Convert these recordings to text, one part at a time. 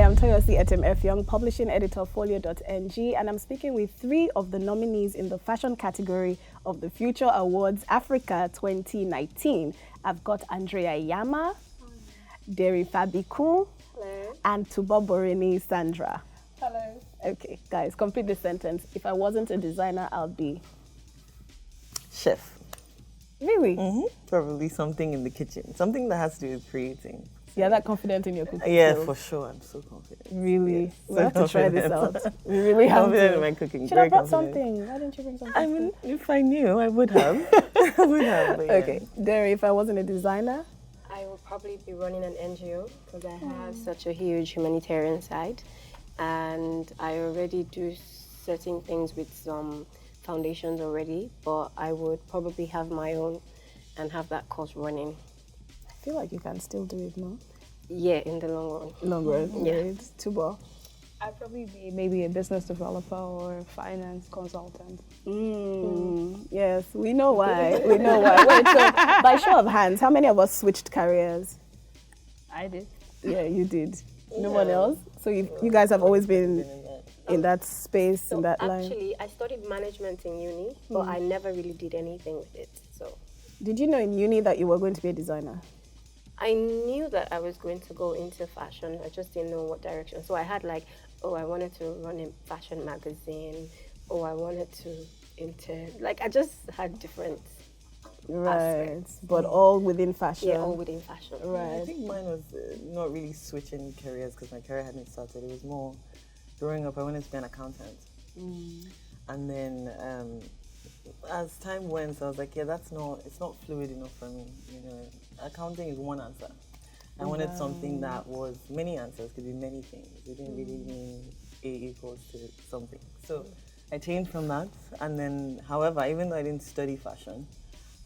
I'm Toyosi Etim F. Young, publishing editor of Folio.ng, and I'm speaking with 3 of the nominees in the fashion category of the Future Awards Africa 2019. I've got Andrea Yama, Deri Fabiku, and Tuboborini Sandra. Hello. Okay, guys, complete this sentence. If I wasn't a designer, I'll be... Chef. Really? Probably something in the kitchen. Something that has to do with creating. You're that confident in your cooking Yeah, skills? for sure. I'm so confident. Really? Yes, We so have to try this confident. out. We really have Confident in to. my cooking. Should I very brought confident. something? Why didn't you bring something? I mean, if I knew, I would have. I would have. But yeah. Okay. Deri, if I wasn't a designer? I would probably be running an NGO because I have such a huge humanitarian side, and I already do certain things with some foundations already, but I would probably have my own and have that cause running. I feel like you can still do it, no? Yeah, in the long run. Long run. Yeah. Right. Tubo. I'd probably be maybe a business developer or finance consultant. Yes, we know why. We know why. Wait, so by show of hands, how many of us switched careers? I did. Yeah, you did. No one else? So you guys have always been in that space, So in that line? actually, I studied management in uni, but I never really did anything with it. So Did you know in uni that you were going to be a designer? I knew that I was going to go into fashion. I just didn't know what direction. So I had like, I wanted to run a fashion magazine. I wanted to I just had different Right. aspects. But all within fashion. Yeah, all within fashion. I Right. think mine was not really switching careers because my career hadn't started. It was more growing up, I wanted to be an accountant. And then as time went, I was like, it's not fluid enough for me. You know, accounting is one answer. I wanted something that was many answers, could be many things. It didn't really mean A equals to something. So I changed from that. And then, however, even though I didn't study fashion,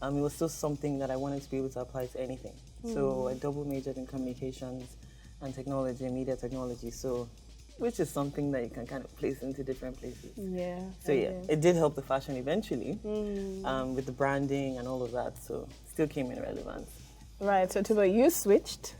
it was still something that I wanted to be able to apply to anything. So I double majored in communications and technology, media technology. So, which is something that you can kind of place into different places. Yeah. So yeah, it did help the fashion eventually, with the branding and all of that. So still came in relevance. Right. So Tubo, you switched.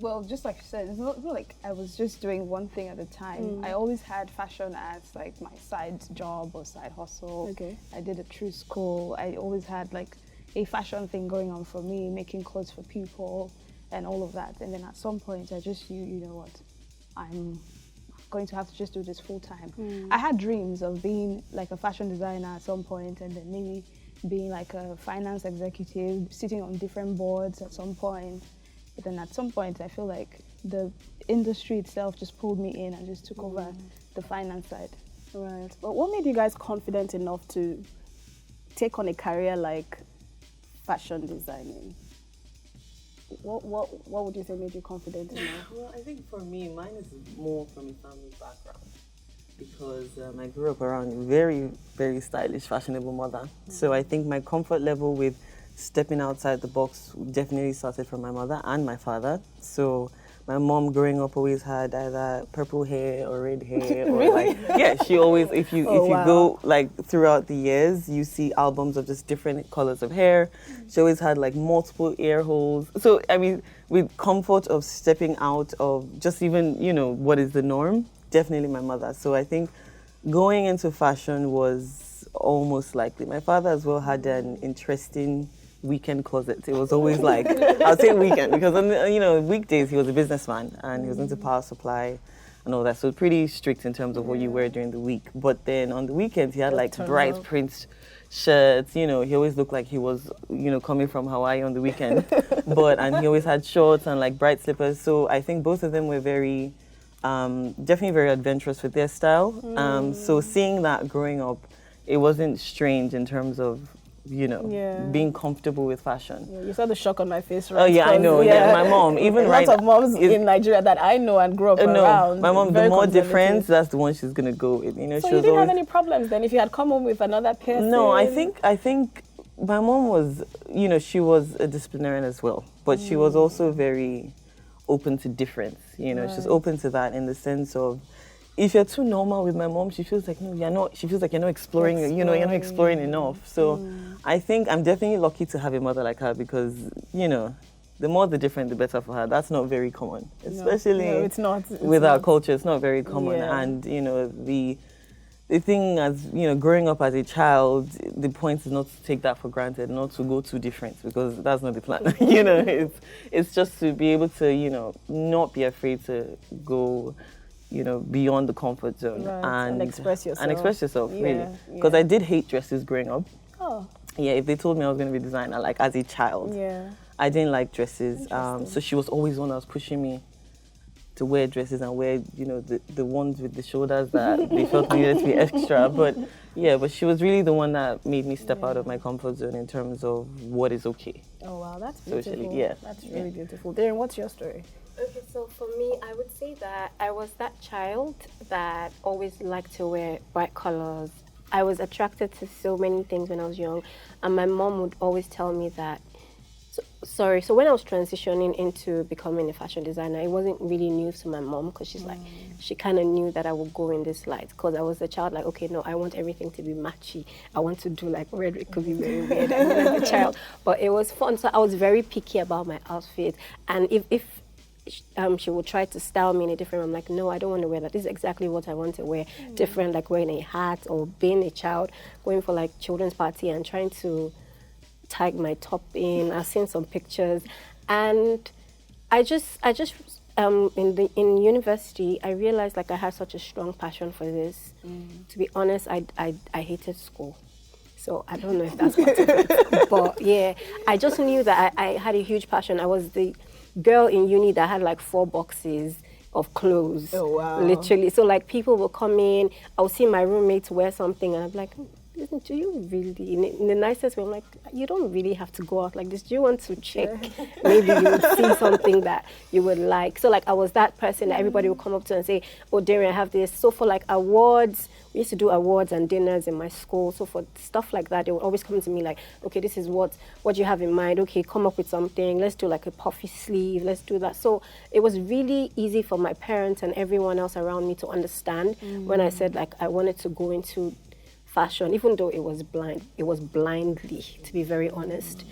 Well, just like you said, it's not like I was just doing one thing at a time. I always had fashion as like my side job or side hustle. Okay. I did it through school. I always had like a fashion thing going on for me, making clothes for people and all of that. And then at some point I just knew, you know what, I'm going to have to just do this full time. I had dreams of being like a fashion designer at some point, and then maybe being like a finance executive, sitting on different boards at some point. But then at some point, I feel like the industry itself just pulled me in and just took over the finance side. Right. But what made you guys confident enough to take on a career like fashion designing? What would you say made you confident enough? Well, I think for me, mine is more from a family background because I grew up around a very, very stylish, fashionable mother. So I think my comfort level with stepping outside the box definitely started from my mother and my father. So my mom growing up always had either purple hair or red hair or Really? she always, if you wow. go like throughout the years, you see albums of just different colors of hair. She always had like multiple ear holes. So I mean, with comfort of stepping out of just even, what is the norm, definitely my mother. So I think going into fashion was almost likely. My father as well had an interesting weekend closet. It was always like, I'll say weekend because on weekdays he was a businessman and he was into power supply and all that. So pretty strict in terms of what you wear during the week. But then on the weekends he had like bright print shirts. He always looked like he was coming from Hawaii on the weekend. And he always had shorts and like bright slippers. So I think both of them were very definitely very adventurous with their style. So seeing that growing up, it wasn't strange in terms of being comfortable with fashion. Yeah, you saw the shock on my face, right? Oh yeah, I know. Yeah, my mom, even a right. lot of moms in Nigeria that I know and grew up around. My mom, the very more conservative. different, that's the one she's gonna go with. So she you was didn't always, have any problems then if you had come home with another person? No, I think my mom was, she was a disciplinarian as well, but she was also very open to difference. She was open to that in the sense of, if you're too normal with my mom, she feels like you're not. She feels like you're not exploring. You're not exploring enough. So I think I'm definitely lucky to have a mother like her because the more the different, the better for her. That's not very common, especially no, it's not. It's with our not. culture. It's not very common, Yeah. and the thing, as growing up as a child, the point is not to take that for granted, not to go too different, because that's not the plan. It's just to be able to not be afraid to go beyond the comfort zone, Right, and express yourself. And express yourself, Yeah, really. Because yeah. I did hate dresses growing up. Oh, Yeah, if they told me I was going to be a designer, like as a child, yeah. I didn't like dresses. So she was always one that was pushing me to wear dresses and wear, the ones with the shoulders that they felt needed to be extra. But she was really the one that made me step out of my comfort zone in terms of what is okay. Oh, wow, that's beautiful. Socially, yeah. That's really beautiful. Darren, what's your story? Okay, so for me, I would say that I was that child that always liked to wear bright colors. I was attracted to so many things when I was young, and my mom would always tell me that. So when I was transitioning into becoming a fashion designer, it wasn't really new to my mom, because she's like, she kind of knew that I would go in this light, because I was a child like, okay, no, I want everything to be matchy. I want to do like red, it could be very weird. I was a child, but it was fun. So I was very picky about my outfit, and if she would try to style me in a different way, I'm like, no, I don't want to wear that. This is exactly what I want to wear. Different, like wearing a hat or being a child, going for like children's party and trying to tag my top in. I've seen some pictures, and I just in university I realized like I had such a strong passion for this. To be honest, I hated school, so I don't know if that's part of it. But yeah, I just knew that I had a huge passion. I was the girl in uni that had like 4 boxes of clothes. Oh, wow. Literally. So like people will come in, I'll see my roommates wear something, and I'm like, listen, do you really, in the nicest way, I'm like, you don't really have to go out like this. Do you want to check? Maybe you would see something that you would like. So like I was that person that everybody would come up to and say, oh, Darren, I have this. So for like awards, we used to do awards and dinners in my school. So for stuff like that, they would always come to me like, okay, this is what you have in mind. Okay, come up with something. Let's do like a puffy sleeve. Let's do that. So it was really easy for my parents and everyone else around me to understand when I said like I wanted to go into fashion, even though it was blindly, to be very honest.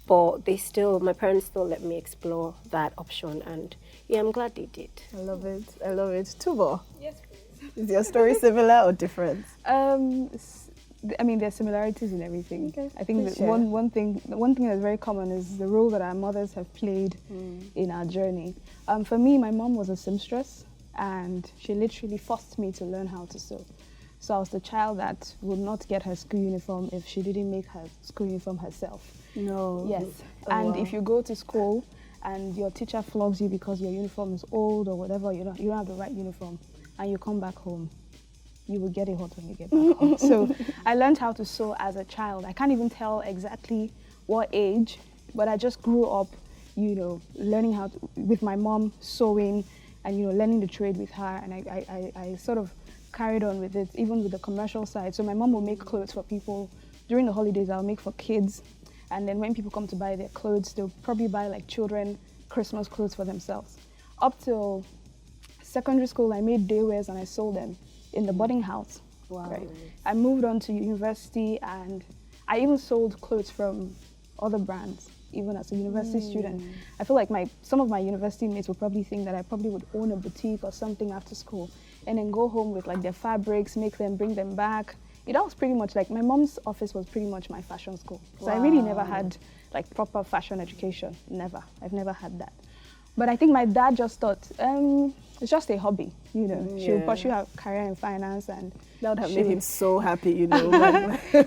But my parents still let me explore that option, and yeah, I'm glad they did. I love it. Tubo, Yes, please. is your story similar or different? I mean, there's similarities in everything. Okay, I think please that share. one thing that's very common is the role that our mothers have played in our journey. For me, my mom was a seamstress, and she literally forced me to learn how to sew. So I was the child that would not get her school uniform if she didn't make her school uniform herself. No. Yes. Oh, And wow. if you go to school and your teacher flogs you because your uniform is old or whatever, you don't have the right uniform, and you come back home, you will get it hot when you get back home. So I learned how to sew as a child. I can't even tell exactly what age, but I just grew up, learning how to, with my mom sewing, and learning the trade with her, and I sort of carried on with it, even with the commercial side. So my mom will make clothes for people. During the holidays, I'll make for kids. And then when people come to buy their clothes, they'll probably buy like children Christmas clothes for themselves. Up till secondary school, I made day wears and I sold them in the boarding house. Wow. Right. I moved on to university, and I even sold clothes from other brands, even as a university student. I feel like some of my university mates would probably think that I probably would own a boutique or something after school, and then go home with like their fabrics, make them, bring them back. That was pretty much like my mom's office was pretty much my fashion school. So I really never had like proper fashion education. Never. I've never had that. But I think my dad just thought, it's just a hobby, She'll pursue her career in finance, and That would have she made him would- so happy,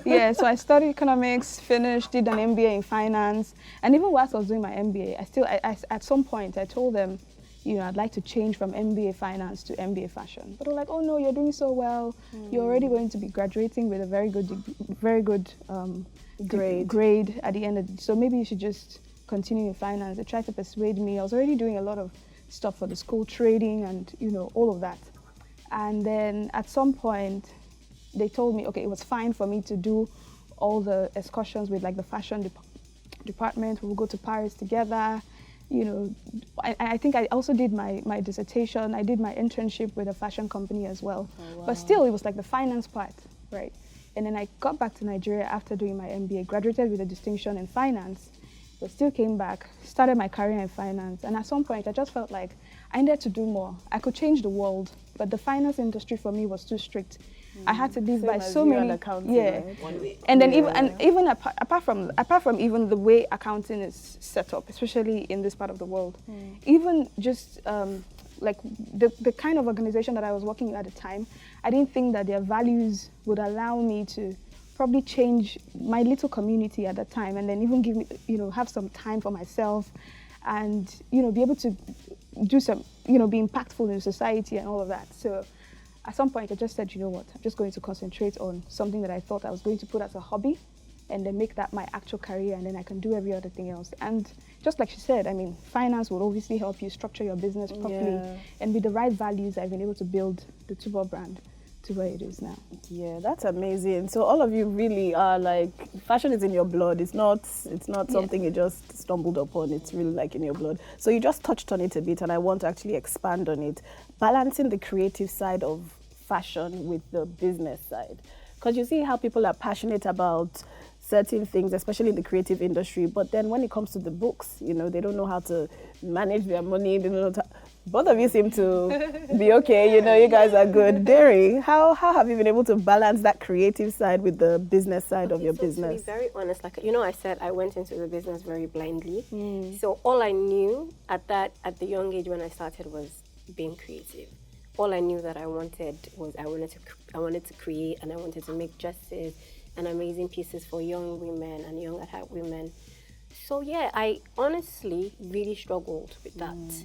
Yeah, so I studied economics, finished, did an MBA in finance, and even whilst I was doing my MBA, I at some point I told them, I'd like to change from MBA finance to MBA fashion. But they're like, oh no, you're doing so well. You're already going to be graduating with a very good grade at the end of so maybe you should just continue in finance. They tried to persuade me. I was already doing a lot of stuff for the school, trading and, all of that. And then at some point, they told me, okay, it was fine for me to do all the excursions with like the fashion department. We'll go to Paris together. I think I also did my dissertation. I did my internship with a fashion company as well. Oh, wow. But still, it was like the finance part, right? And then I got back to Nigeria after doing my MBA, graduated with a distinction in finance. but still came back, started my career in finance. And at some point, I just felt like I needed to do more. I could change the world, but the finance industry for me was too strict. I had to live by so many, right? And then even apart from even the way accounting is set up, especially in this part of the world, even just like the kind of organization that I was working at the time, I didn't think that their values would allow me to probably change my little community at that time, and then even give me, have some time for myself, and be able to do some, be impactful in society and all of that. So at some point I just said, you know what, I'm just going to concentrate on something that I thought I was going to put as a hobby, and then make that my actual career, and then I can do every other thing else. And just like she said, I mean, finance will obviously help you structure your business properly, and with the right values, I've been able to build the Tubo brand to where it is now. Yeah, that's amazing. So all of you really are like, fashion is in your blood. It's not something you just stumbled upon. It's really like in your blood. So you just touched on it a bit, and I want to actually expand on it. Balancing the creative side of fashion with the business side. Because you see how people are passionate about certain things, especially in the creative industry, but then when it comes to the books, they don't know how to manage their money. They don't know both of you seem to be okay, you guys are good. Derry, how have you been able to balance that creative side with the business side of your business? To be very honest, like, I said I went into the business very blindly. So all I knew at the young age when I started was being creative. All I knew that I wanted was I wanted to create, and I wanted to make dresses and amazing pieces for young women and young at heart women. So yeah, I honestly really struggled with that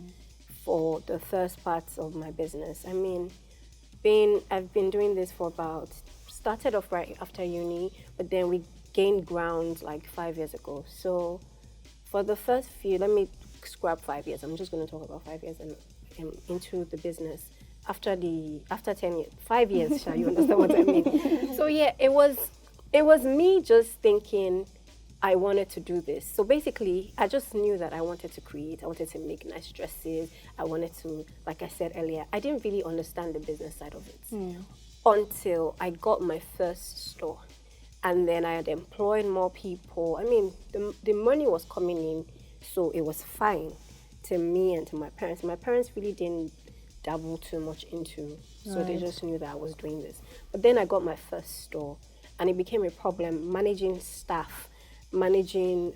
for the first parts of my business. I mean, I've been doing this for started off right after uni, but then we gained ground like 5 years ago. So for the first let me scrap 5 years. I'm just going to talk about 5 years and into the business. After 10 years, 5 years, shall you understand what I mean? So yeah, it was me just thinking I wanted to do this. So basically, I just knew that I wanted to create. I wanted to make nice dresses. I wanted to, like I said earlier, I didn't really understand the business side of it until I got my first store. And then I had employed more people. I mean, the money was coming in, so it was fine to me and to my parents. My parents really didn't dabble too much into, so they just knew that I was doing this. But then I got my first store, and it became a problem managing staff, managing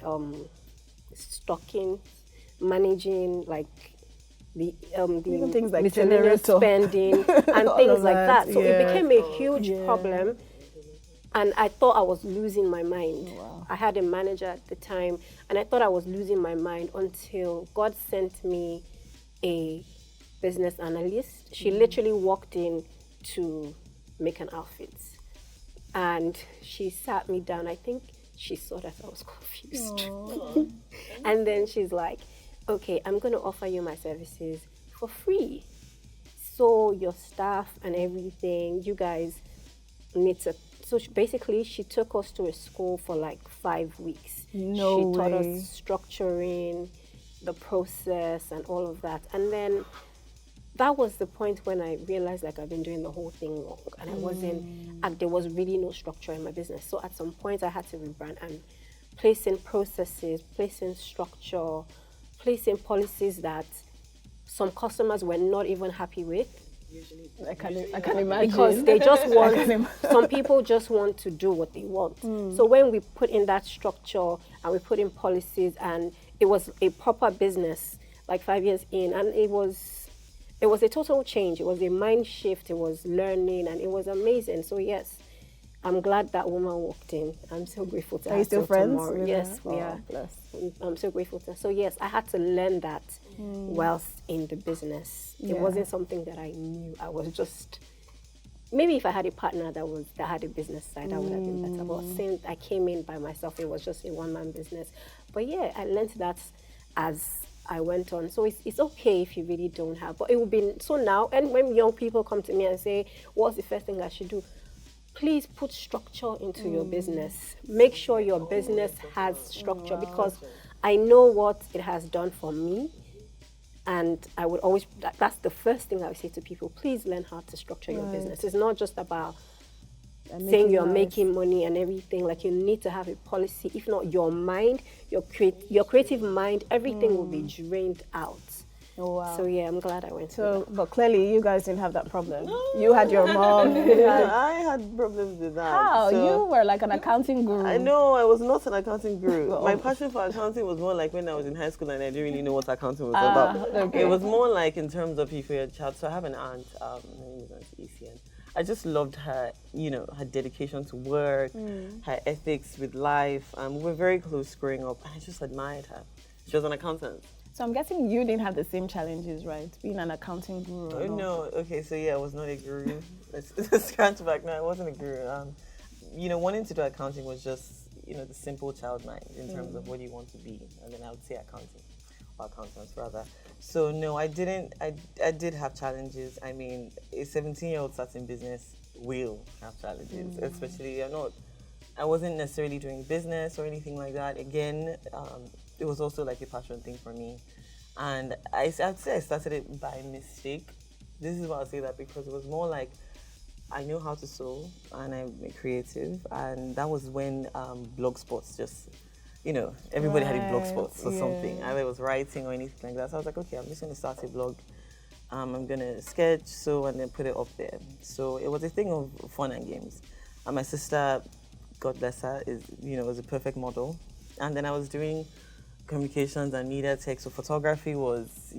stocking, managing like the things like miscellaneous spending and things like that. So it became a huge problem, and I thought I was losing my mind. I had a manager at the time, and I thought I was losing my mind until God sent me a business analyst. She literally walked in to make an outfit, and she sat me down. I think she saw that I was confused. And then she's like, okay, I'm going to offer you my services for free. So your staff and everything, you guys need to. So basically, she took us to a school for like 5 weeks. She taught us structuring, the process and all of that. And then that was the point when I realized like I've been doing the whole thing wrong, and I wasn't, and there was really no structure in my business. So at some point I had to rebrand and place in processes, place in structure, place in policies that some customers were not even happy with. I can imagine. Because they just want, some people just want to do what they want. So when we put in that structure and we put in policies, and it was a proper business like 5 years in, and it was a total change. It was a mind shift. It was learning, and it was amazing. So yes, I'm glad that woman walked in. I'm so grateful to her. Are you still friends? Tomorrow. Yes, we are. Bless. I'm so grateful to her. So yes, I had to learn that whilst in the business. It wasn't something that I knew. I was just, maybe if I had a partner that had a business side, that would have been better. But since I came in by myself, it was just a one-man business. But yeah, I learned that as I went on. So it's okay if you really don't have, but it would be, so now, and when young people come to me and say, what's the first thing I should do? Please put structure into your business. Make sure your business has structure, because I know what it has done for me. And I would always, that's the first thing I would say to people, please learn how to structure your business. It's not just about And saying making you're noise. making money and everything. Like, you need to have a policy. If not, your mind, your creative mind, everything will be drained out. Oh, wow. So yeah, I'm glad I went through So, but clearly you guys didn't have that problem. You had your mom. you Yeah, had- I had problems with that. How? So- You were like an accounting guru. I know, I was not an accounting guru. Well, My passion for accounting was more like when I was in high school and I didn't really know what accounting was Ah, about. okay. It was more like in terms of if you're a child. So I have an aunt, her name is Auntie ECN. I just loved her, her dedication to work, her ethics with life. We were very close growing up, and I just admired her. She was an accountant. So I'm guessing you didn't have the same challenges, right? Being an accounting guru. or Oh, not? no, okay, so yeah, I was not a guru. Let's count back. No, I wasn't a guru. Wanting to do accounting was just, the simple child mind in terms of what you want to be. And then I would say accounting, or accountants rather. So no, I didn't. I did have challenges. I mean, a 17-year-old starting business will have challenges, especially I wasn't necessarily doing business or anything like that. Again, it was also like a passion thing for me. And I'd say I started it by mistake. This is why I say that, because it was more like I know how to sew and I'm a creative. And that was when Blogspots just, everybody had a Blogspots or something. Either it was writing or anything like that. So I was like, okay, I'm just going to start a blog. I'm going to sketch, sew, and then put it up there. So it was a thing of fun and games. And my sister, God bless her, was a perfect model. And then I was doing communications and media tech, so photography was,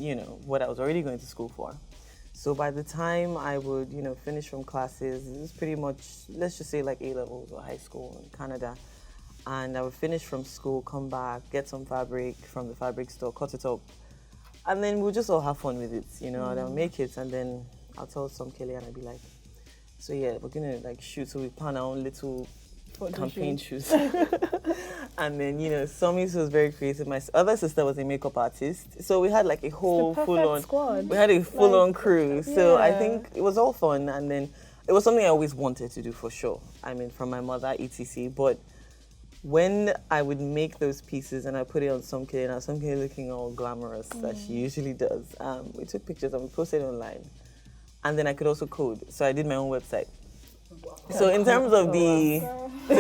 what I was already going to school for. So by the time I would, finish from classes, it was pretty much, let's just say like A-levels or high school in Canada. And I would finish from school, come back, get some fabric from the fabric store, cut it up. And then we'll just all have fun with it, and I'll make it. And then I'll tell some Kelly and I'll be like, so yeah, we're gonna like shoot. So we plan our own little campaign shoots. And then, Somi was very creative. My other sister was a makeup artist. So we had like a whole full-on squad. We had a full-on crew. So I yeah. think it was all fun. And then it was something I always wanted to do for sure. I mean, from my mother, etc. But when I would make those pieces and I put it on Somke, and Somke looking all glamorous as she usually does, we took pictures and we posted it online. And then I could also code. So I did my own website. So in terms of the, in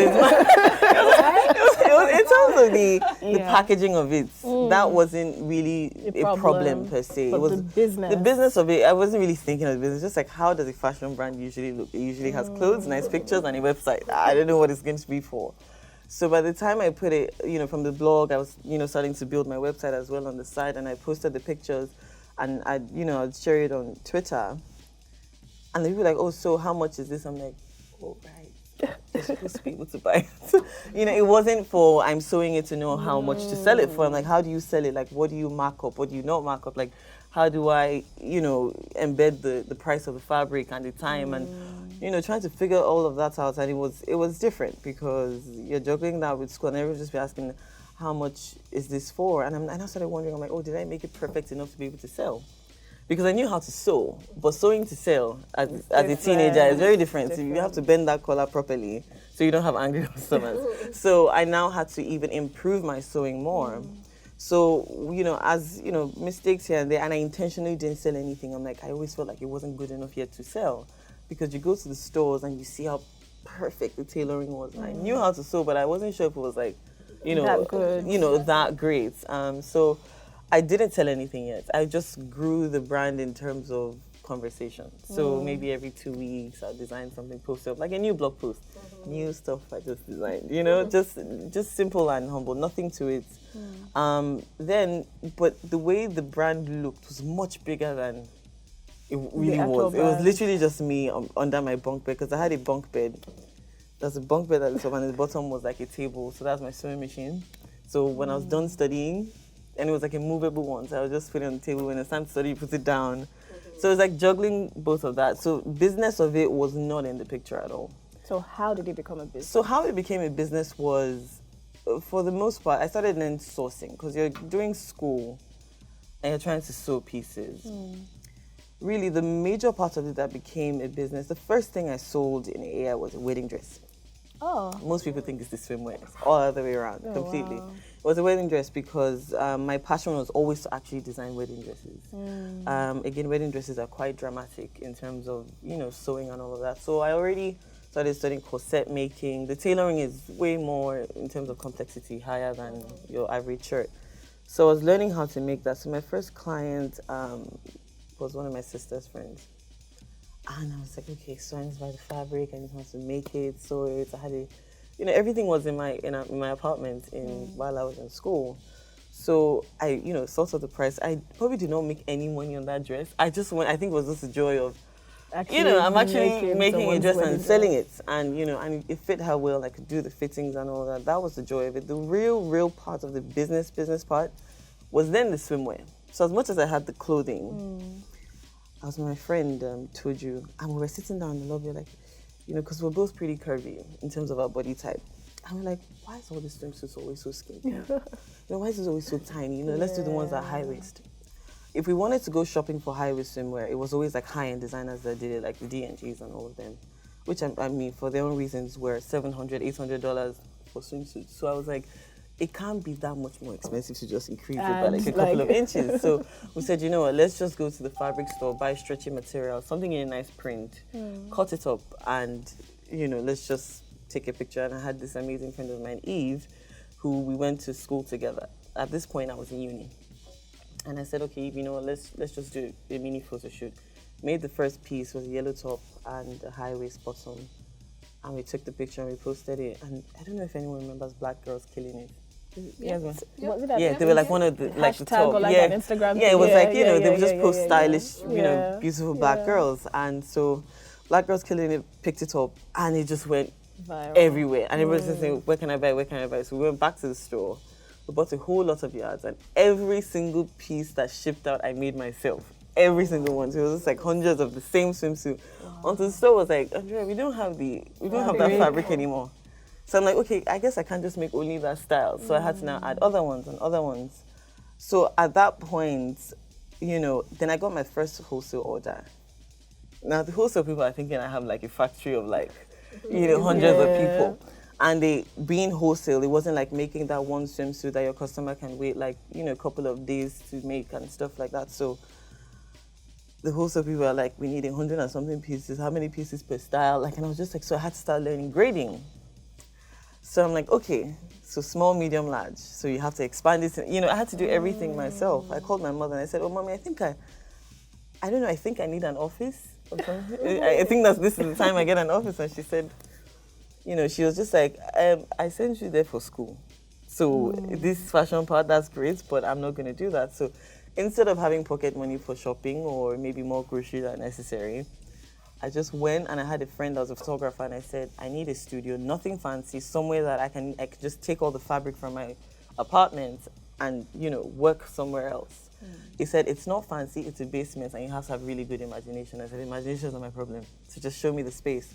terms of the packaging of it, that wasn't really a problem per se. But It was the business of it. I wasn't really thinking of the business. Just like, how does a fashion brand usually look? It usually has clothes, nice pictures, and a website. I don't know what it's going to be for. So by the time I put it, from the blog, I was, starting to build my website as well on the side, and I posted the pictures, and I'd share it on Twitter. And they were like, oh, so how much is this? I'm like, oh, right. You're supposed to be able to buy it. It wasn't for I'm sewing it to know how much to sell it for. I'm like, how do you sell it? Like, what do you mark up? What do you not mark up? Like, how do I, embed the price of the fabric and the time and, trying to figure all of that out. And it was different because you're juggling that with school and everyone just be asking, how much is this for? And I started wondering, I'm like, oh, did I make it perfect enough to be able to sell? Because I knew how to sew, but sewing to sell as a teenager is very different. So you have to bend that collar properly so you don't have angry customers. So I now had to even improve my sewing more. So, as, mistakes here and there, and I intentionally didn't sell anything. I'm like, I always felt like it wasn't good enough yet to sell. Because you go to the stores and you see how perfect the tailoring was. I knew how to sew, but I wasn't sure if it was like, that good. that great. So I didn't sell anything yet. I just grew the brand in terms of conversation. So maybe every 2 weeks I'll design something, post up, like a new blog post, new stuff I just designed, just simple and humble, nothing to it. But the way the brand looked was much bigger than it really was. It was literally just me under my bunk bed, because I had a bunk bed. There's a bunk bed at the top, and at the bottom was like a table. So that's my sewing machine. So when I was done studying, and it was like a movable one, so I would just put it on the table. When it's time to study, you put it down. So it's like juggling both of that. So business of it was not in the picture at all. So how did it become a business? So how it became a business was, for the most part, I started then sourcing, because you're doing school and you're trying to sew pieces. Really, the major part of it that became a business, the first thing I sold in AI was a wedding dress. Oh. Most people think it's the swimwear. It's all the other way around, completely. Wow. It was a wedding dress because my passion was always to actually design wedding dresses. Again, wedding dresses are quite dramatic in terms of, sewing and all of that. So I already started studying corset making. The tailoring is way more, in terms of complexity, higher than your average shirt. So I was learning how to make that. So my first client was one of my sister's friends. And I was like, okay, so I need to buy the fabric, I need to know how to make it, sew it. I had everything was in my apartment while I was in school. So I, thought of the price. I probably did not make any money on that dress. I think it was just the joy of, I'm actually making a dress and selling it. And, and it fit her well. I could do the fittings and all that. That was the joy of it. The real part of the business part was then the swimwear. So as much as I had the clothing, I was with my friend, Toju, and we were sitting down in the lobby, like, because we're both pretty curvy in terms of our body type. And we're like, why is all these swimsuits always so skinny? Why is it always so tiny? Let's do the ones that are high waist. If we wanted to go shopping for high waist swimwear, it was always like high-end designers that did it, like the D&Gs and all of them, which I mean, for their own reasons, were $700, $800 for swimsuits. So I was like, it can't be that much more expensive to just increase it by like a couple of inches. So we said, let's just go to the fabric store, buy stretchy material, something in a nice print, cut it up, and, let's just take a picture. And I had this amazing friend of mine, Eve, who we went to school together. At this point, I was in uni. And I said, okay, Eve, let's just do a mini photo shoot. Made the first piece, was a yellow top and a high waist bottom. And we took the picture and we posted it. And I don't know if anyone remembers Black Girls Killing It. Yeah, they were like one of the like the top. Or like an Instagram. Yeah, it was like they would just post stylish, beautiful Black girls, and so Black Girls Killing It picked it up, and it just went viral everywhere. And everybody was saying, "Where can I buy? Where can I buy?" So we went back to the store. We bought a whole lot of yards, and every single piece that shipped out, I made myself. Every single one. So it was just like hundreds of the same swimsuit. Until the store was like, Andrea, we don't have that fabric anymore. So I'm like, okay, I guess I can't just make only that style. So I had to now add other ones and other ones. So at that point, then I got my first wholesale order. Now the wholesale people are thinking I have like a factory of like, hundreds of people. And they, being wholesale, it wasn't like making that one swimsuit that your customer can wait like, a couple of days to make and stuff like that. So the wholesale people are like, we need 100 and something pieces. How many pieces per style? And I was just like, so I had to start learning grading. So I'm like, okay, so small, medium, large. So you have to expand it. I had to do everything myself. I called my mother and I said, oh, Mommy, I think I need an office or something. I think this is the time I get an office. And she said, she was just like, I sent you there for school. So this fashion part, that's great, but I'm not going to do that. So instead of having pocket money for shopping or maybe more groceries than necessary, I just went and I had a friend that was a photographer and I said, I need a studio, nothing fancy, somewhere that I can just take all the fabric from my apartment and, work somewhere else. He said, it's not fancy, it's a basement and you have to have really good imagination. I said, imagination is not my problem, so just show me the space.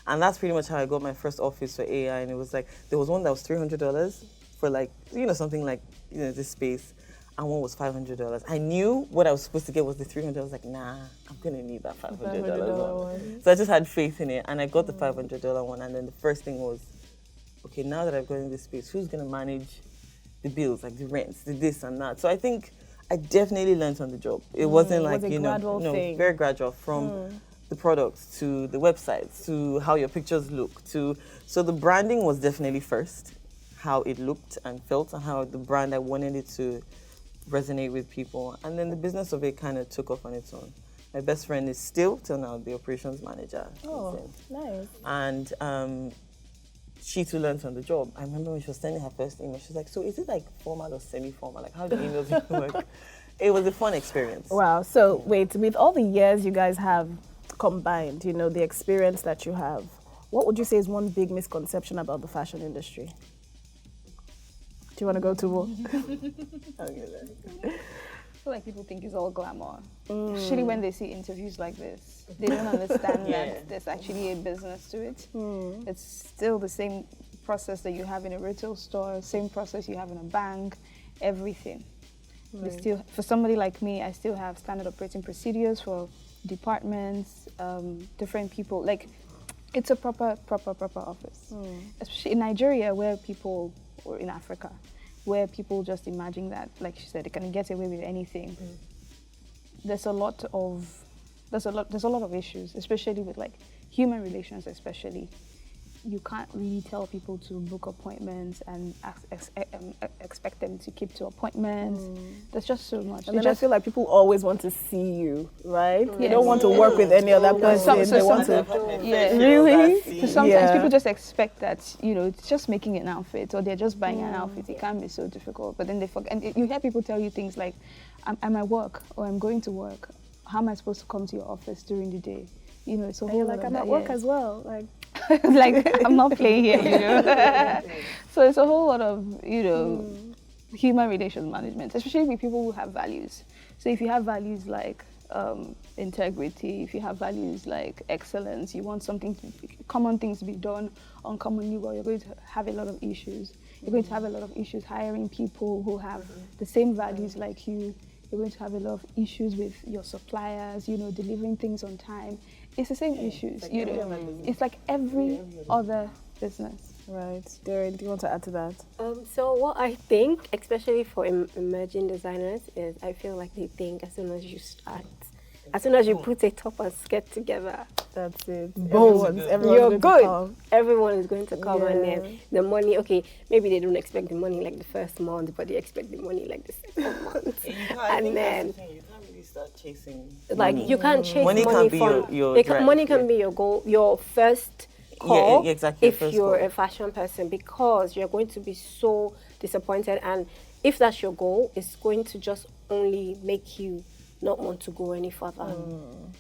And that's pretty much how I got my first office for AI. And it was like, there was one that was $300 for like, something like, this space. And one was $500. I knew what I was supposed to get was the $300. I was like, nah, I'm going to need that $500 one. So I just had faith in it. And I got the $500 one. And then the first thing was, okay, now that I've gotten this space, who's going to manage the bills, like the rents, the this and that? So I think I definitely learned on the job. It wasn't like, thing. Very gradual from the products to the websites to how your pictures look so the branding was definitely first, how it looked and felt and how the brand I wanted it to resonate with people, and then the business of it kind of took off on its own. My best friend is still till now the operations manager. Oh, nice. And she too learned on the job. I remember when she was sending her first email, she was like, so is it like formal or semi-formal? Like how do emails work? It was a fun experience. Wow. So wait, with all the years you guys have combined, the experience that you have, what would you say is one big misconception about the fashion industry? Do you want to go to war? I feel like people think it's all glamour. Especially when they see interviews like this. They don't understand that there's actually a business to it. It's still the same process that you have in a retail store, same process you have in a bank, everything. Still, for somebody like me, I still have standard operating procedures for departments, different people. Like, it's a proper office. Especially in Nigeria, or in Africa, where people just imagine that, like she said, they can get away with anything. There's a lot of issues, especially with like human relations especially. You can't really tell people to book appointments and expect them to keep to appointments. There's just so much. And then I feel like people always want to see you, right? They don't Yes. want to work with any other person. They want to. Really? So sometimes Yeah. people just expect that, it's just making an outfit or they're just buying an outfit. It can be so difficult. But then they forget. And you hear people tell you things like, I'm at work or I'm going to work. How am I supposed to come to your office during the day? It's a And whole you're lot like, of I'm that, at work yeah. as well. Like, Like, I'm not playing here, So it's a whole lot of, human relations management, especially with people who have values. So if you have values like integrity, if you have values like excellence, you want common things to be done uncommonly well, you're going to have a lot of issues. You're going to have a lot of issues hiring people who have the same values like you. You're going to have a lot of issues with your suppliers, delivering things on time. It's the same issues, It's like every other business. right. Darren, do you want to add to that? So what I think, especially for emerging designers, is I feel like they think as soon as you start, as soon as you put a top and skirt together, That's it. boom, Everyone's you're going to good. come. Everyone is going to come, and Yeah. then the money. Okay, maybe they don't expect the money like the first month, but they expect the money like the second month. And then you can't really start chasing. like money. you can't chase Money money can't be from your drive, money can yeah. be your goal, your first call, exactly, your if first you're call. a fashion person, because you're going to be so disappointed, and if that's your goal, it's going to just only make you not want to go any further.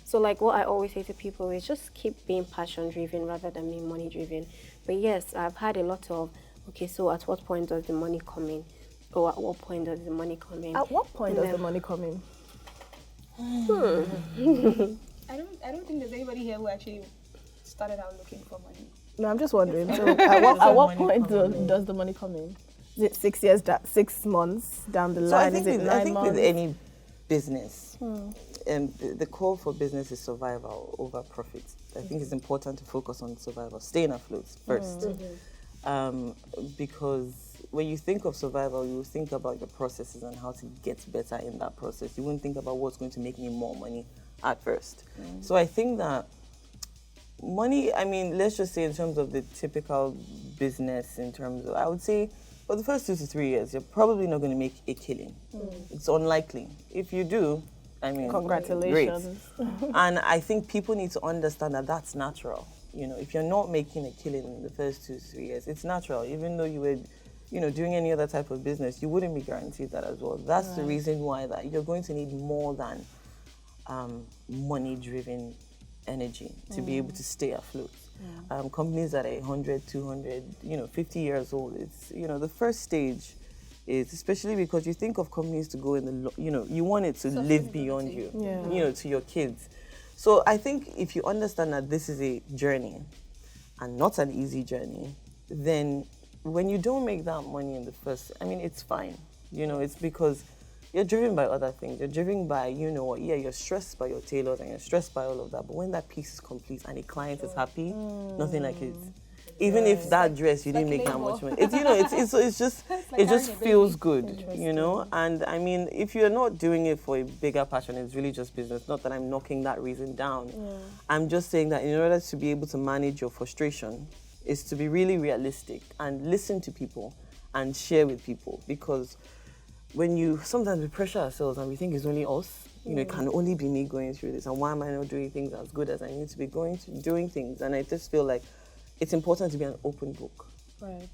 So like what I always say to people is just keep being passion driven rather than being money driven. But yes, I've had a lot of, okay, so at what point does the money come in? Or at what point does the money come in? At what point And does the then- money come in? I don't think there's anybody here who actually started out looking for money. No, I'm just wondering. So at what point does the money come in? Is it 6 years, 6 months down the So I line? think, Is it with, 9 I think months? with any business, the call for business is survival over profit. I think it's important to focus on survival, staying afloat first. Because when you think of survival, you will think about your processes and how to get better in that process. You wouldn't think about what's going to make me more money at first. So I think that money, I mean, let's just say in terms of the typical business, in terms of, I would say for the first 2 to 3 years, you're probably not going to make a killing. It's unlikely. If you do, I mean, Congratulations. great. And I think people need to understand that that's natural. If you're not making a killing in the first 2 to 3 years, it's natural. Even though you were, doing any other type of business, you wouldn't be guaranteed that as well. That's the reason why that you're going to need more than money-driven energy to be able to stay afloat. Companies that are 100, 200, 50 years old, it's, the first stage is, especially because you think of companies to go in the, you want it to live beyond you, to your kids. So I think if you understand that this is a journey and not an easy journey, then when you don't make that money in the first, I mean, it's fine. It's because you're driven by other things. You're driven by, you're stressed by your tailors and you're stressed by all of that. But when that piece is complete and a client is happy, nothing like it. Even if that dress you didn't make that much money, it just feels good, And I mean, if you're not doing it for a bigger passion, it's really just business. Not that I'm knocking that reason down. I'm just saying that in order to be able to manage your frustration, is to be really realistic and listen to people and share with people, because sometimes we pressure ourselves and we think it's only us. It can only be me going through this, and why am I not doing things as good as I need to be doing things? And I just feel like it's important to be an open book. Right.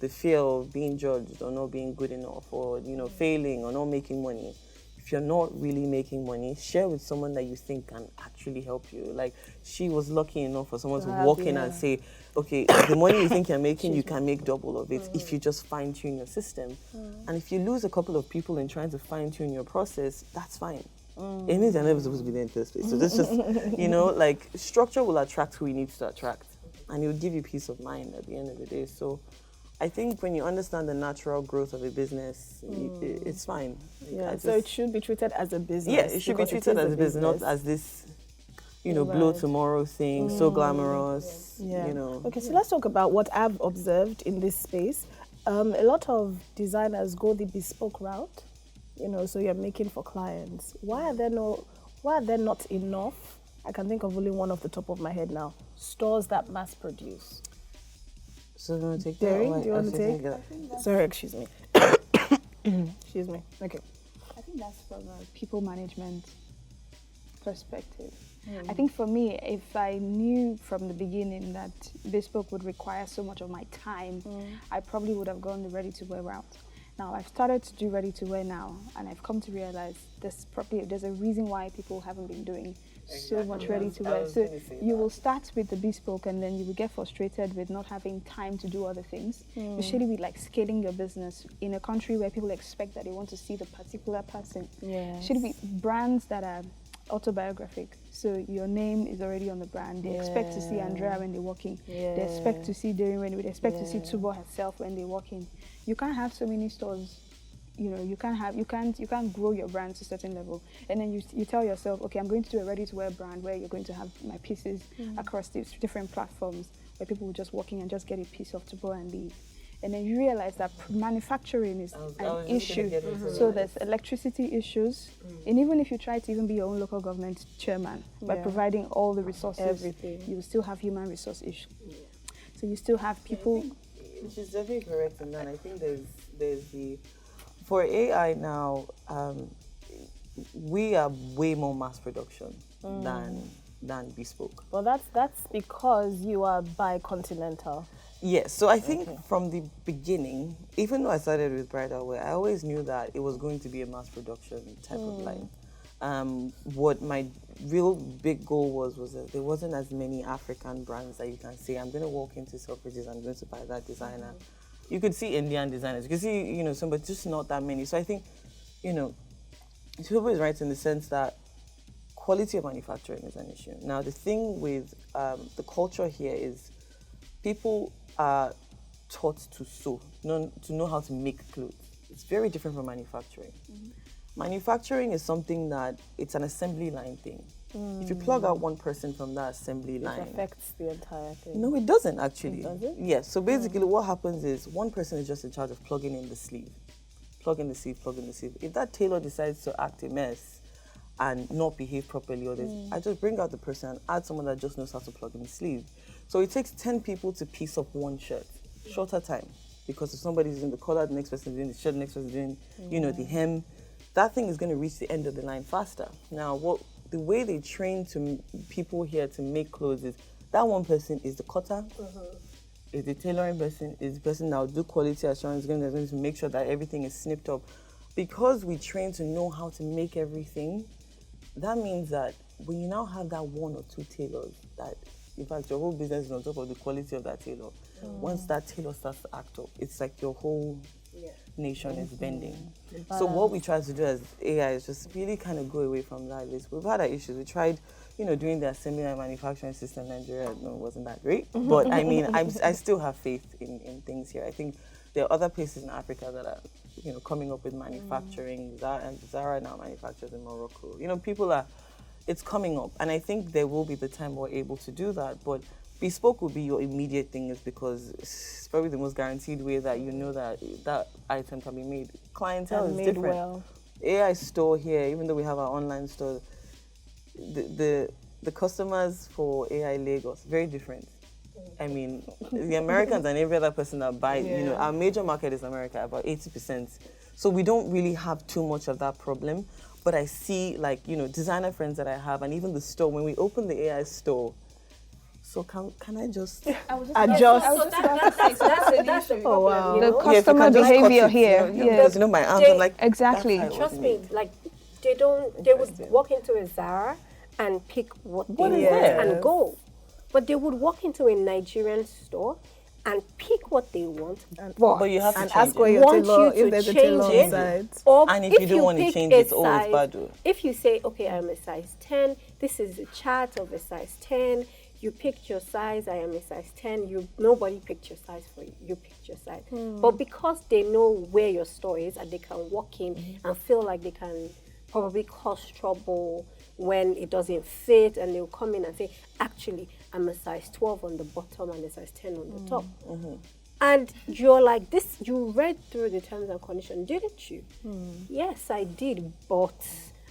The fear of being judged or not being good enough, or failing or not making money. If you're not really making money, share with someone that you think can actually help you. Like, she was lucky enough for someone to walk in and say, okay, the money you think you're making, you can make double of it if you just fine-tune your system. And if you lose a couple of people in trying to fine-tune your process, that's fine. It means you're never supposed to be there in the first place. So that's just, like, structure will attract who it needs to attract. And it will give you peace of mind at the end of the day. So I think when you understand the natural growth of a business, it's fine. So it should be treated as a business. Yeah, it should be because treated is as a business, not as this, blow tomorrow thing, so glamorous, Okay, so let's talk about what I've observed in this space. A lot of designers go the bespoke route, so you're making for clients. Why are there not enough I can think of only one off the top of my head now. Stores that mass produce. So you want to take Derry, that? do you want to take? Sorry, excuse me. Excuse me. Okay. I think that's from a people management perspective. I think for me, if I knew from the beginning that bespoke would require so much of my time, I probably would have gone the ready-to-wear route. Now, I've started to do ready-to-wear now, and I've come to realize there's a reason why people haven't been doing so much ready-to-wear. So you will start with the bespoke, and then you will get frustrated with not having time to do other things, especially with like scaling your business in a country where people expect that they want to see the particular person. Should be brands that are autobiographic, so your name is already on the brand. They expect to see Andrea when they walk in. They expect to see Darren when they expect to see Tubo herself when they walk in. You can't have so many stores. You know, you can't grow your brand to a certain level, and then you tell yourself, okay, I'm going to do a ready-to-wear brand where you're going to have my pieces across these different platforms where people will just walk in and just get a piece of Tubo and leave. And then you realize that manufacturing is an issue. So there's electricity issues. And even if you try to even be your own local government chairman by providing all the resources, you will still have human resource issues. So you still have people. She's definitely correct in that. I think there's the, for AI now, we are way more mass production than bespoke. Well, that's because you are bicontinental. Yes, so I think from the beginning, even though I started with bridal wear, I always knew that it was going to be a mass production type of line. What my real big goal was that there wasn't as many African brands that you can say, I'm going to walk into Selfridges, I'm going to buy that designer. You could see Indian designers, you could see, some, but just not that many. So I think, Tubo is right in the sense that quality of manufacturing is an issue. Now, the thing with the culture here is people are taught to sew, to know how to make clothes. It's very different from manufacturing. Manufacturing is something that it's an assembly line thing. If you plug out one person from that assembly line, it affects the entire thing. No, it doesn't actually. Does it? Yes. So basically, what happens is one person is just in charge of plugging in the sleeve, plugging the sleeve. If that tailor decides to act a mess and not behave properly, or I just bring out the person and add someone that just knows how to plug in the sleeve. So it takes 10 people to piece up one shirt, shorter time, because if somebody's doing the collar, the next person is doing the shirt, the next person is doing, the hem, that thing is going to reach the end of the line faster. Now, the way they train people here to make clothes is that one person is the cutter, is the tailoring person, is the person that will do quality assurance, going to make sure that everything is snipped up. Because we train to know how to make everything, that means that when you now have that one or two tailors, that in fact your whole business is on top of the quality of that tailor. Once that tailor starts to act up, it's like your whole nation is bending. So what we try to do as AI is just really kind of go away from that. We've had our issues. We tried, doing the assembly and manufacturing system in Nigeria. No, it wasn't that great. But I mean, I still have faith in things here. I think there are other places in Africa that are, coming up with manufacturing. Zara now manufactures in Morocco. It's coming up. And I think there will be the time we're able to do that. But bespoke will be your immediate thing, is because it's probably the most guaranteed way that that item can be made. Clientele is different. Well. AI store here, even though we have our online store, the customers for AI Lagos, very different. I mean, the Americans and every other person that buy, our major market is America, about 80%. So we don't really have too much of that problem. But I see, designer friends that I have, and even the store, when we open the AI store, so can I just adjust? So that's the problem. Oh, wow. The customer behavior here. Because my arms are like exactly. Trust me, they would walk into a Zara and pick what they want and go. But they would walk into a Nigerian store and pick what they want. But you have to ask where your tailor, if there's a tailor inside. Or and if you don't want to change it, it's always bad. If you say, okay, I'm a size 10, this is a chart of a size 10, you picked your size, I am a size 10, nobody picked your size for you, you picked your size. But because they know where your store is and they can walk in and feel like they can probably cause trouble when it doesn't fit, and they'll come in and say, actually, I'm a size 12 on the bottom and a size 10 on the top. And you're like, this, you read through the terms and conditions, didn't you? Yes, I did, but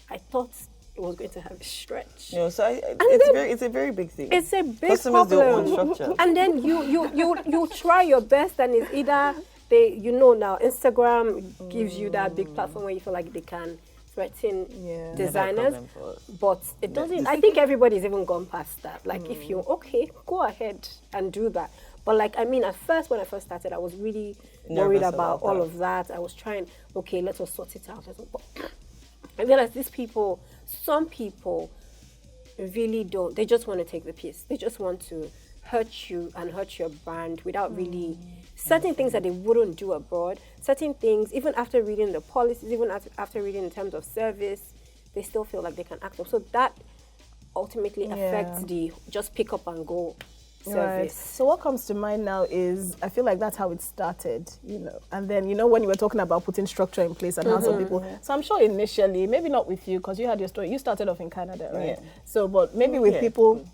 I thought it was going to have a stretch. You know, so it's a very big thing. It's a big Customers problem. don't want structure. And then you try your best, and it's either now Instagram gives you that big platform where you feel like they can threaten designers, but it doesn't. I think everybody's even gone past that. Like if you go ahead and do that. But like at first when I first started, I was really worried about all of that. I was trying. Let us sort it out. I realized some people really don't. They just want to take the piss. They just want to hurt you and hurt your brand without really certain things that they wouldn't do abroad. Certain things, even after reading the policies, even after reading in terms of service, they still feel like they can act up. So that ultimately affects the just pick up and go service. Right. So what comes to mind now is I feel like that's how it started, and then when you were talking about putting structure in place and how some people. So I'm sure initially, maybe not with you because you had your story. You started off in Canada, right? Yeah. So, but maybe with people,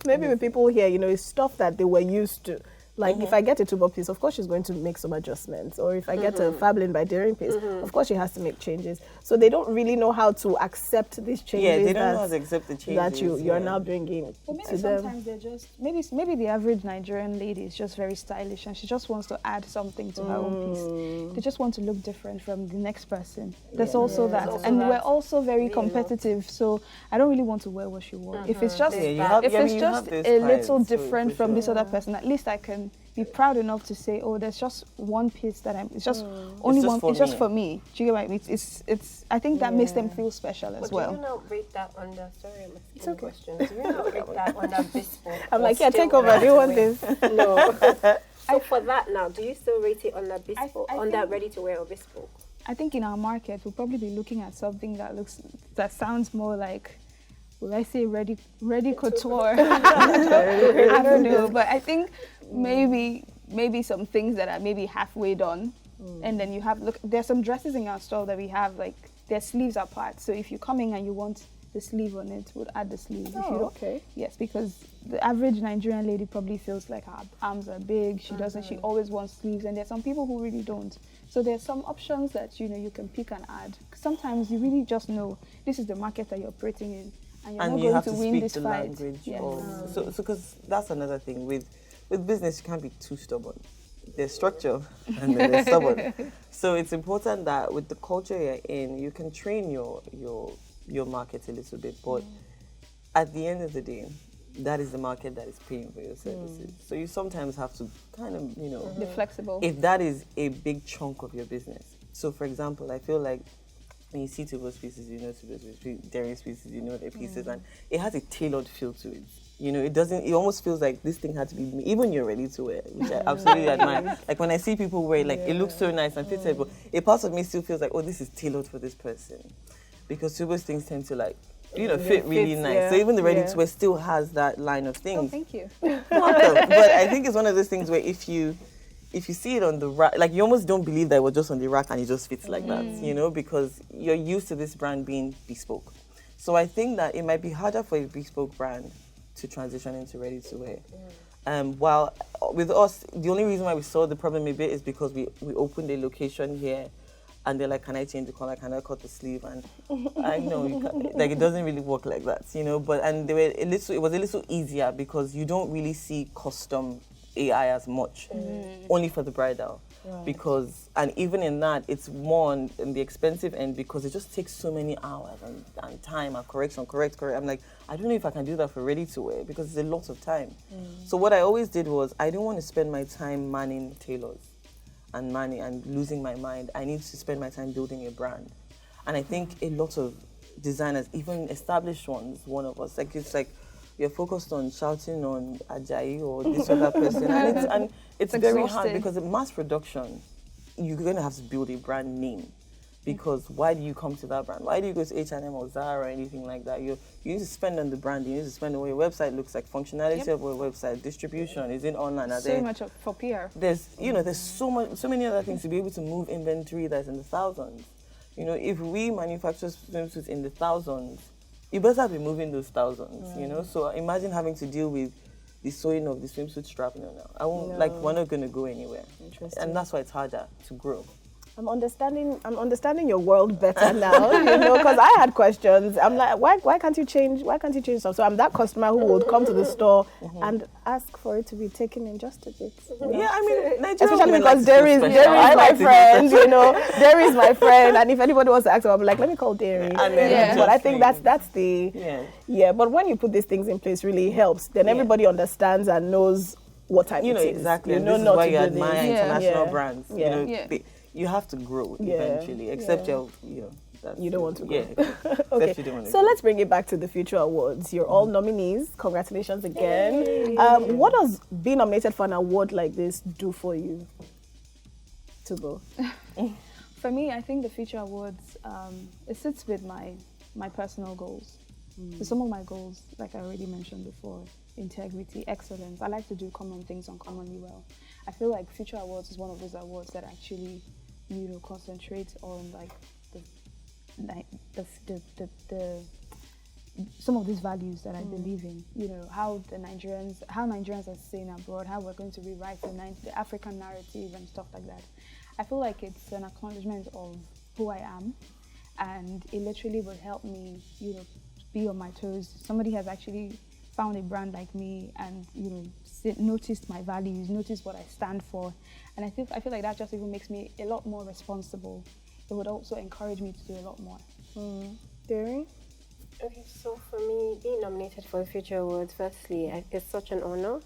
maybe with people here, it's stuff that they were used to. Like if I get a tuber piece, of course she's going to make some adjustments. Or if I get a fablin by daring piece, of course she has to make changes. So they don't really know how to accept these changes. Yeah, they don't know how to accept the changes that you're now bringing. But maybe to sometimes them. they're just maybe the average Nigerian lady is just very stylish and she just wants to add something to her own piece. They just want to look different from the next person. There's also that, and we're also very competitive. So I don't really want to wear what she wore. If it's just a little different from this other person, at least I can be proud enough to say, there's just one piece that it's just for me. Do you get what I mean? It's I think that makes them feel special as well. Do you not rate that under? Sorry, I'm asking questions. Do you not rate that under bespoke? I'm like, take over. Do you want this? No. So for that now, do you still rate it under bespoke, under ready to wear or bespoke? I think in our market we'll probably be looking at something that sounds more like, will I say ready couture? I don't know, but I think maybe some things that are maybe halfway done, and then you have there's some dresses in our store that we have like their sleeves are part. So if you come in and you want the sleeve on it, we'll add the sleeve. If you don't, okay. Yes, because the average Nigerian lady probably feels like her arms are big. She doesn't. She always wants sleeves, and there's some people who really don't. So there's some options that you can pick and add. Sometimes you really just know this is the market that you're operating in. And you're not you going have to to win speak this the fight. language. Yes. So because that's another thing with business, you can't be too stubborn. There's structure and then there's stubborn. So it's important that with the culture you're in, you can train your market a little bit. But at the end of the day, that is the market that is paying for your services. So you sometimes have to kind of, be flexible. If that is a big chunk of your business. So for example, I feel like when you see tuber pieces, you know tuber pieces, daring pieces, you know their pieces, and it has a tailored feel to it. It almost feels like this thing had to be, even you're ready to wear, which I absolutely admire. Like when I see people wear it, it looks so nice and fits but a part of me still feels like, this is tailored for this person. Because tuber things tend to fit really nice. Yeah. So even the ready to wear still has that line of things. Oh, thank you. Welcome. But I think it's one of those things where if you see it on the rack, like you almost don't believe that it was just on the rack and it just fits like that, because you're used to this brand being bespoke. So I think that it might be harder for a bespoke brand to transition into ready to wear. While with us, the only reason why we saw the problem a bit is because we opened a location here and they're like, can I change the color? Can I cut the sleeve? And I know, it doesn't really work like that, But it was a little easier because you don't really see custom AI as much, only for the bridal. Right. And even in that, it's more on the expensive end because it just takes so many hours and time and correct. I'm like, I don't know if I can do that for ready to wear because it's a lot of time. So what I always did was, I don't want to spend my time manning tailors and losing my mind. I need to spend my time building a brand. And I think a lot of designers, even established ones, one of us, it's like, you're focused on shouting on Ajayi or this other person, and it's very hard because in mass production, you're going to have to build a brand name. Because why do you come to that brand? Why do you go to H&M or Zara or anything like that? You need to spend on the brand. You need to spend on what your website looks like, functionality of your website, distribution, is it online? So much for PR. There's so many other things to be able to move inventory that's in the thousands. If we manufacture swimsuits in the thousands, you better be moving those thousands, So imagine having to deal with the sewing of the swimsuit strap. No. I won't, we're not going to go anywhere. And that's why it's harder to grow. I'm understanding your world better now, you know, because I had questions. I'm like, why can't you change stuff? So I'm that customer who would come to the store and ask for it to be taken in just a bit. You know? Yeah, I mean, Nigerian Especially women because like to Dairy feel is special. I my like to feel friend, special. you know. Dairy is my friend, and if anybody wants to ask, I'm like, let me call Dairy. And then Yeah. But I just think saying, that's the yeah. But when you put these things in place, really helps. Then Yeah. everybody understands and knows what type You know, it is. exactly. You And know this is not why to you do admire this. Yeah. international Yeah. brands. Yeah. You know, Yeah. you have to grow Yeah. eventually, except Yeah. that's You don't want to Yeah. grow. Except Okay, you don't want to so grow. let's bring it back to the Future Awards. You're all nominees. Congratulations again. What does being nominated for an award like this do for you, Tubo? For me, I think the Future Awards, it sits with my personal goals. So some of my goals, like I already mentioned before, integrity, excellence. I like to do common things uncommonly well. I feel like Future Awards is one of those awards that actually, you know, concentrates on like the some of these values that I believe in. You know, how Nigerians are seen abroad, how we're going to rewrite the African narrative and stuff like that. I feel like it's an acknowledgement of who I am, and it literally will help me, you know, be on my toes. Somebody has actually found a brand like me and, you know, noticed my values, noticed what I stand for. And I feel like that just even makes me a lot more responsible. It would also encourage me to do a lot more. Dairy? Okay, so for me, being nominated for the Future Awards, firstly, it's such an honor.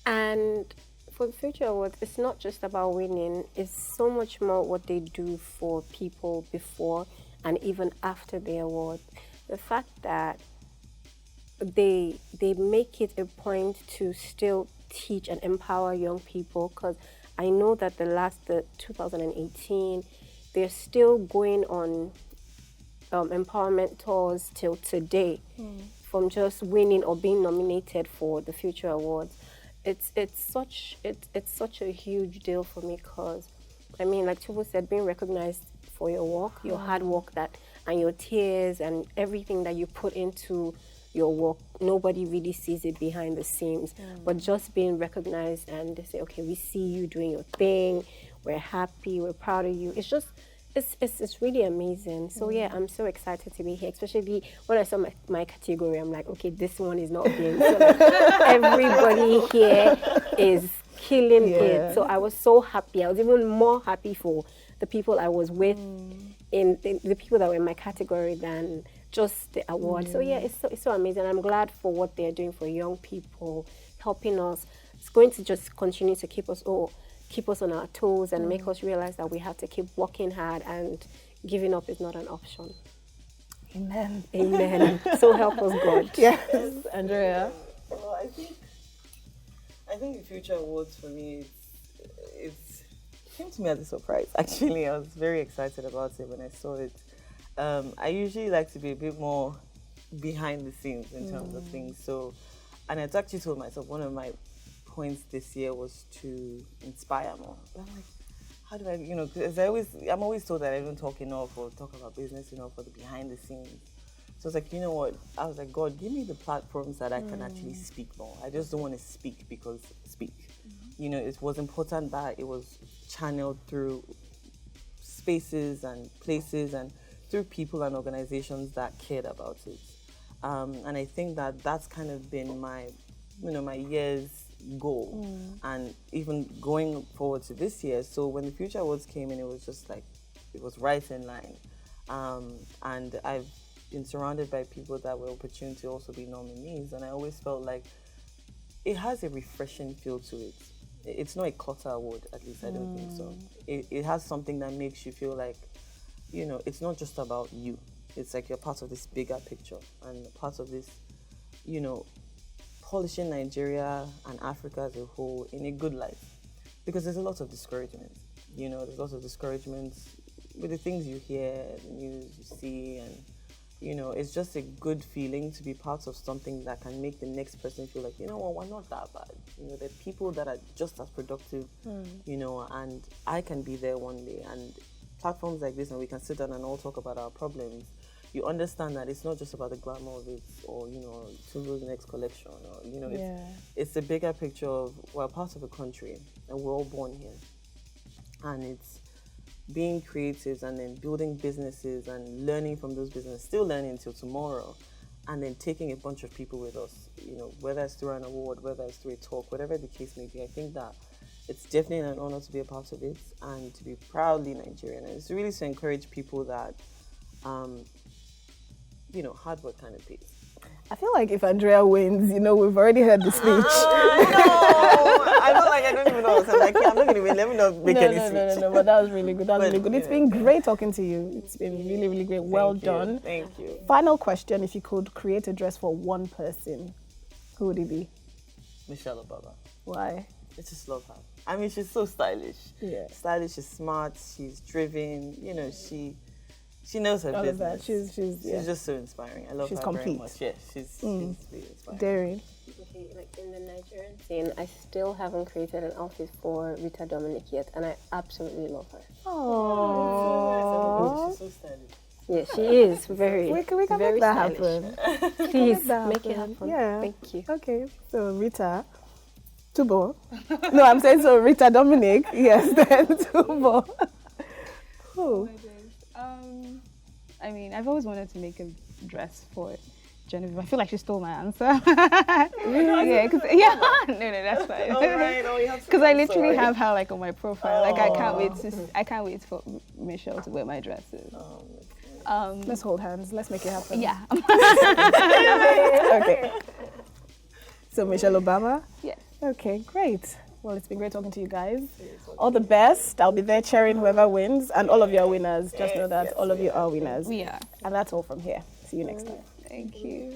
And for the Future Awards, it's not just about winning, it's so much more what they do for people before and even after the award. The fact that they make it a point to still teach and empower young people, because I know that the 2018, they're still going on empowerment tours till today, from just winning or being nominated for the Future Awards. It's such a huge deal for me, because I mean, like Tuvo said, being recognized for your work, your hard work, and your tears and everything that you put into your work, nobody really sees it behind the scenes. But just being recognized and they say, okay, we see you doing your thing, we're happy, we're proud of you. It's really amazing. So yeah, I'm so excited to be here, especially when I saw my category. I'm like, okay, this one is not being. So like, everybody here is killing it. So I was so happy. I was even more happy for the people I was with, in the people that were in my category than just the award. So yeah, it's so amazing. I'm glad for what they're doing for young people, helping us. It's going to just continue to keep us on our toes and make us realize that we have to keep working hard, and giving up is not an option. Amen. Amen. So help us God. Yes, Andrea. Well, I think the Future Awards for me, it came to me as a surprise. Actually, I was very excited about it when I saw it. I usually like to be a bit more behind the scenes in terms of things. So, and I actually told myself one of my points this year was to inspire more. But I'm like, how do I, you know, because I'm always told that I don't talk enough or talk about business enough or the behind the scenes. So it's like, you know what? I was like, God, give me the platforms that I can actually speak more. I just don't want to speak because speak. You know, it was important that it was channeled through spaces and places and through people and organizations that cared about it. And I think that that's kind of been my year's goal. And even going forward to this year. So when the Future Awards came in, it was just like, it was right in line. And I've been surrounded by people that were opportune to also be nominees, and I always felt like it has a refreshing feel to it. It's not a clutter award, at least I don't think so. It has something that makes you feel like, you know, it's not just about you. It's like you're part of this bigger picture and part of this, you know, polishing Nigeria and Africa as a whole in a good light. Because there's a lot of discouragement. You know, there's lots of discouragement with the things you hear, the news you see, and you know, it's just a good feeling to be part of something that can make the next person feel like, you know what, we're not that bad. You know, there are people that are just as productive, you know, and I can be there one day. And platforms like this, and we can sit down and all talk about our problems. You understand that it's not just about the glamour of it, or, you know, Tulu's next collection, or, you know, it's a bigger picture of we're part of a country and we're all born here. And it's being creatives and then building businesses and learning from those businesses, still learning until tomorrow, and then taking a bunch of people with us, whether it's through an award, whether it's through a talk, whatever the case may be. I think that it's definitely an honor to be a part of it and to be proudly Nigerian. And it's really to encourage people that, hard work kind of pays. I feel like if Andrea wins, we've already heard the speech. I feel like I don't even know. So I'm like, I'm not going to win. Let me not make any speech. No, but that was really good. It's been great talking to you. It's been really, really great. Well done. Thank you. Final question, if you could create a dress for one person, who would it be? Michelle Obama. Why? I just love her. I mean, she's so stylish. Yeah. Stylish, she's smart, she's driven, she knows her All of business. that. She's just so inspiring. I love she's her complete. very much. Yeah, she's really inspiring. daring. Okay, like in the Nigerian scene, I still haven't created an outfit for Rita Dominic yet, and I absolutely love her. Oh, She's so stylish. Yeah, she is very. we can very make that stylish. happen. Please that make it happen. happen. Yeah. Thank you. Okay, so Rita, Tubo. No, I'm saying so Rita Dominic. Yes, then Tubo. Who? I mean, I've always wanted to make a dress for Genevieve. I feel like she stole my answer. Yeah, no, that's fine. Because I literally have her like on my profile. Like I can't wait for Michelle to wear my dresses. Let's hold hands. Let's make it happen. Yeah. Okay. So Michelle Obama. Yes. Okay, great. Well, it's been great talking to you guys. All the best. I'll be there cheering whoever wins, and all of you are winners. Just know that all of you are winners. We are. And that's all from here. See you next time. Thank you.